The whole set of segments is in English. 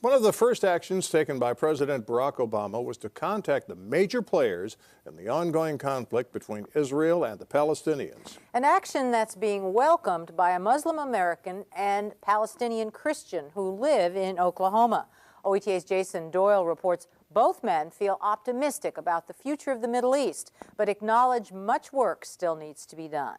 One of the first actions taken by President Barack Obama was to contact the major players in the ongoing conflict between Israel and the Palestinians. An action that's being welcomed by a Muslim American and Palestinian Christian who live in Oklahoma. OETA's Jason Doyle reports both men feel optimistic about the future of the Middle East, but acknowledge much work still needs to be done.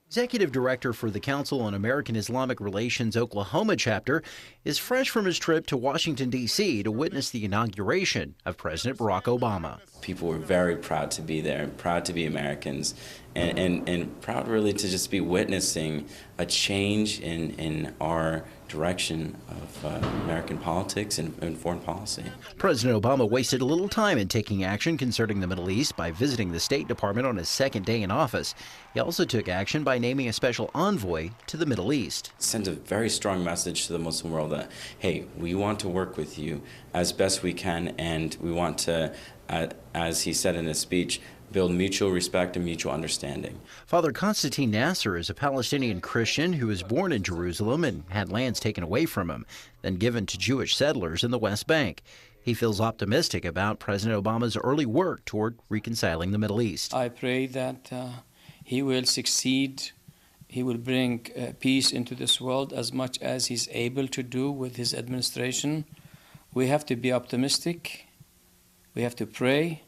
Executive Director for the Council on American Islamic Relations Oklahoma chapter is fresh from his trip to Washington, D.C. to witness the inauguration of President Barack Obama. People were very proud to be there, proud to be Americans, and proud really to just be witnessing a change in our direction of American politics and foreign policy. President Obama wasted a little time in taking action concerning the Middle East by visiting the State Department on his second day in office. He also took action by naming a special envoy to the Middle East. It sends a very strong message to the Muslim world that, hey, we want to work with you as best we can, and we want to, as he said in his speech, build mutual respect and mutual understanding. Father Constantine Nasser is a Palestinian Christian who was born in Jerusalem and had lands taken away from him, then given to Jewish settlers in the West Bank. He feels optimistic about President Obama's early work toward reconciling the Middle East. I pray that he will succeed. He will bring peace into this world as much as he's able to do with his administration. We have to be optimistic. We have to pray.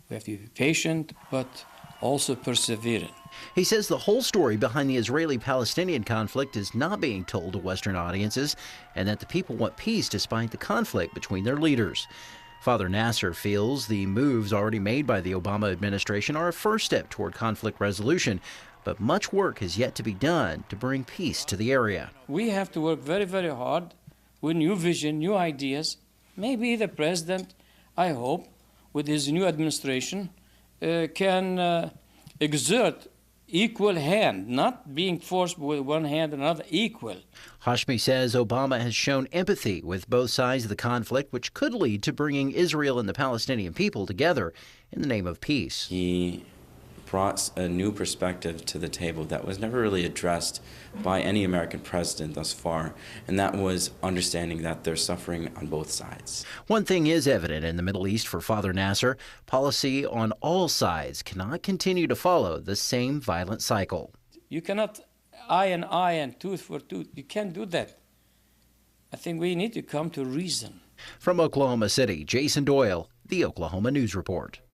We have to be patient, but also perseverant. He says the whole story behind the Israeli-Palestinian conflict is not being told to Western audiences, and that the people want peace despite the conflict between their leaders. Father Nasser feels the moves already made by the Obama administration are a first step toward conflict resolution, but much work has yet to be done to bring peace to the area. We have to work very, very hard with new vision, new ideas. Maybe the president, I hope, with his new administration, can exert equal hand, not being forced with one hand and another, equal. Hashmi says Obama has shown empathy with both sides of the conflict, which could lead to bringing Israel and the Palestinian people together in the name of peace. He brought a new perspective to the table that was never really addressed by any American president thus far, and that was understanding that there's suffering on both sides. One thing is evident in the Middle East for Father Nasser: policy on all sides cannot continue to follow the same violent cycle. You cannot eye and tooth for tooth. You can't do that. I think we need to come to reason. From Oklahoma City, Jason Doyle, the Oklahoma News Report.